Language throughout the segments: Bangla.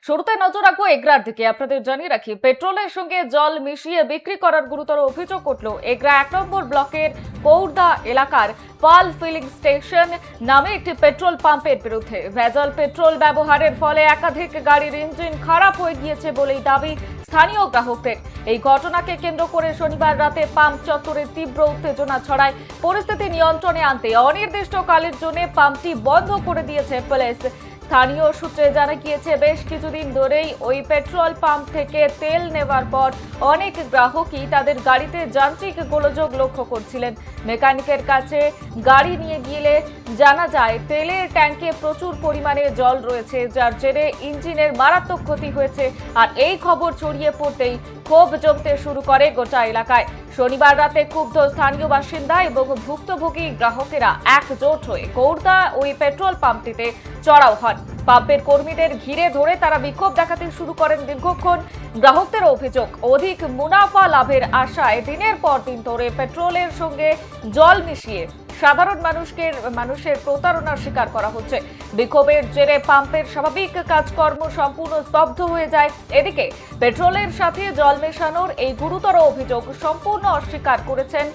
শুরুতে নজর রাখবো এগরার দিকে। আপনাদের জানিয়ে রাখি, পেট্রোলের সঙ্গে জল মিশিয়ে বিক্রি করার গুরুতর অভিযোগ উঠল এগরা 1 নম্বর ব্লকের কৌরদা এলাকার পাল ফিলিং স্টেশন নামে একটি পেট্রোল পাম্পের বিরুদ্ধে। ভেজাল পেট্রোল ব্যবহারের ফলে একাধিক গাড়ির ইঞ্জিন খারাপ হয়ে গিয়েছে বলেই দাবি স্থানীয় গ্রাহকদের। এই ঘটনাকে কেন্দ্র করে শনিবার রাতে পাম্প চত্বরে তীব্র উত্তেজনা ছড়ায়। পরিস্থিতি নিয়ন্ত্রণে আনতে অনির্দিষ্টকালের জন্য পাম্পটি বন্ধ করে দিয়েছে পুলিশ। স্থানীয় সূত্রে জানা গিয়েছে, বেশ কিছুদিন ধরেই ওই পেট্রোল পাম্প থেকে তেল নেওয়ার পর অনেক গ্রাহকই তাদের গাড়িতে যান্ত্রিক গোলযোগ লক্ষ্য করছিলেন। মেকানিকের কাছে গাড়ি নিয়ে গেলে জানা যায় তেলের ট্যাঙ্কে প্রচুর পরিমাণে জল রয়েছে, যার জেরে ইঞ্জিনের মারাত্মক ক্ষতি হয়েছে। আর এই খবর ছড়িয়ে পড়তেই ক্ষোভ জমতে শুরু করে গোটা এলাকায়। শনিবার রাতে ক্ষুব্ধ স্থানীয় বাসিন্দা এবং ভুক্তভোগী গ্রাহকেরা একজোট হয়ে কৌরদা ওই পেট্রোল পাম্পটিতে চড়াও হন। পাম্পের কর্মীদের ঘিরে ধরে তারা বিক্ষোভ দেখাতে শুরু করেন। দীর্ঘক্ষণ গ্রাহকদের অভিযোগ, অধিক মুনাফা লাভের আশায় দিনের পর দিন ধরে পেট্রোলের সঙ্গে জল মিশিয়ে সাধারণ মানুষের প্রতারণার শিকার করা হচ্ছে। বিক্ষোভের জেরে পাম্পের স্বাভাবিক কাজকর্ম সম্পূর্ণ স্তব্ধ হয়ে যায়। এদিকে পেট্রোলের সাথে জল মেশানোর এই গুরুতর অভিযোগ সম্পূর্ণ অস্বীকার করেছেন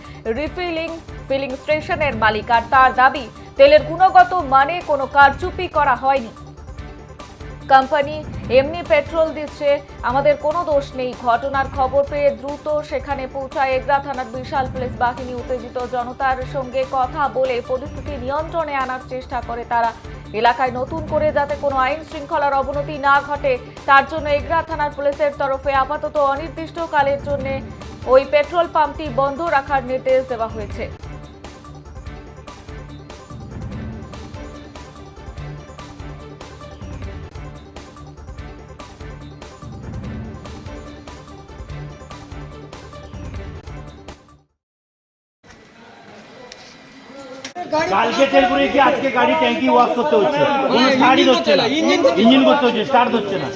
ফিলিং স্টেশনের মালিক। আর তার দাবি, তেলের গুণগত মানে কোনো কারচুপি করা হয়নি, কোম্পানি এমনি পেট্রোল দিচ্ছে, আমাদের কোনো দোষ নেই। ঘটনার খবর পেয়ে দ্রুত সেখানে পৌঁছায় এগরা থানার বিশাল পুলিশ বাহিনী। উত্তেজিত জনতার সঙ্গে কথা বলে পরিস্থিতি নিয়ন্ত্রণে আনার চেষ্টা করে তারা। এলাকায় নতুন করে যাতে কোনো আইন শৃঙ্খলার অবনতি না ঘটে, তার জন্য এগরা থানার পুলিশের তরফে আপাতত অনির্দিষ্টকালের জন্য ওই পেট্রোল পাম্পটি বন্ধ রাখার নির্দেশ দেওয়া হয়েছে। কালকে তেল পুড়িয়ে কি আজকে গাড়ি ট্যাঙ্কি ওয়াশ করতে হচ্ছে, কোনো স্টার্টই হচ্ছে না, ইঞ্জিন করতে হচ্ছে, স্টার্ট হচ্ছে না।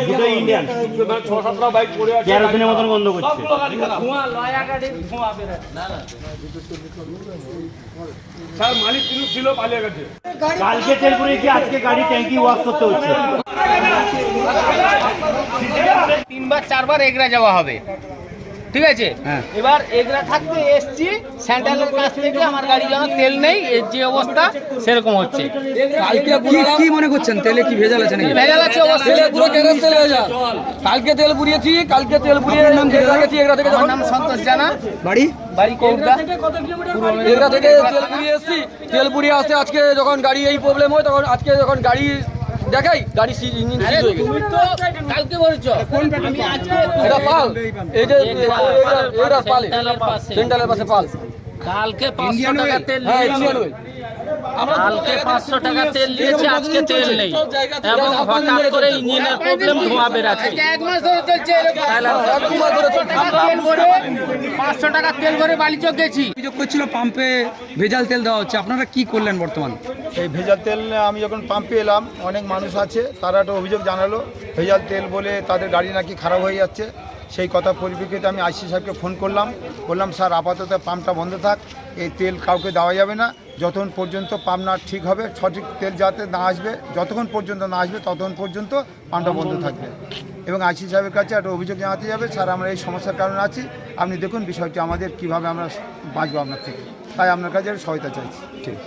দুটো ইন্ডিয়ান কেরোসিনের মতন গন্ধ করছে। কালকে তেল পুড়িয়ে কি আজকে গাড়ি ট্যাঙ্কি ওয়াশ করতে হচ্ছে। 3বার 4বার এগরা যাওয়া হবে, ঠিক আছে। এবার এগরা থাকতে এসছি সেন্ট্রালের কাছ থেকে, আমার গাড়ি যখন তেল নেই, এর যে অবস্থা সেরকম হচ্ছে। কালকে কি মনে করছেন, তেলে কি ভেজাল আছে নাকি? ভেজাল আছে অবশ্যই, পুরো কেরোসিন তেল ভেজাল। কালকে তেল পুড়িয়েছি, কালকে তেল পুড়িয়ে নাম গেছি এগরা থেকে। আমার নাম সন্তোষ জানা, বাড়ি কৌরদা। এগরা থেকে তেল পুড়িয়ে এসেছি, তেল পুড়িয়ে আসতে আজকে যখন গাড়ি এই প্রবলেম হয়, তখন আজকে যখন গাড়ি দেখাই গাড়ি ইঞ্জিন সিজ হয়ে গেছে। তুমি তো কালকে বলেছো আমি আজকে এটা পাল, এই যে এটা পাল, সেন্ট্রালের পাশে পাল। কালকে 500 টাকা তেল হ্যাঁ, নিয়েছি, ইন্ডিয়ান অয়েল। কালকে 500 টাকা তেল নিয়েছি, আজকে তেল নেই এবং হঠাৎ করে ইঞ্জিনের প্রবলেম, ধোঁয়া বেরাচ্ছে। 1 মাস ধরে চলছে এরকম। 500 টাকা তেল ভরে বালিচক গেছি। অভিযোগ করছিল পাম্পে ভেজাল তেল দেওয়া হচ্ছে, আপনারা কি করলেন বর্তমান? এই ভেজাল তেল আমি যখন পাম্পে এলাম, অনেক মানুষ আছে, তারা একটা অভিযোগ জানালো ভেজাল তেল বলে তাদের গাড়ি নাকি খারাপ হয়ে যাচ্ছে। সেই কথা পরিপ্রেক্ষিতে আমি আইসি সাহেবকে ফোন বললাম স্যার আপাতত পাম্পটা বন্ধ থাক, এই তেল কাউকে দেওয়া যাবে না যতক্ষণ পর্যন্ত পাম্প না ঠিক হবে, সঠিক তেল যাতে না আসবে, যতক্ষণ পর্যন্ত না আসবে ততক্ষণ পর্যন্ত পাম্পটা বন্ধ থাকবে। এবং আইসি সাহেবের কাছে একটা অভিযোগ জানাতে যাবে, স্যার আমরা এই সমস্যার কারণে আছি, আপনি দেখুন বিষয়টি আমাদের কিভাবে আমরা বাঁচবো আপনার থেকে, তাই আপনার কাছে সহায়তা চাইছি। ঠিক।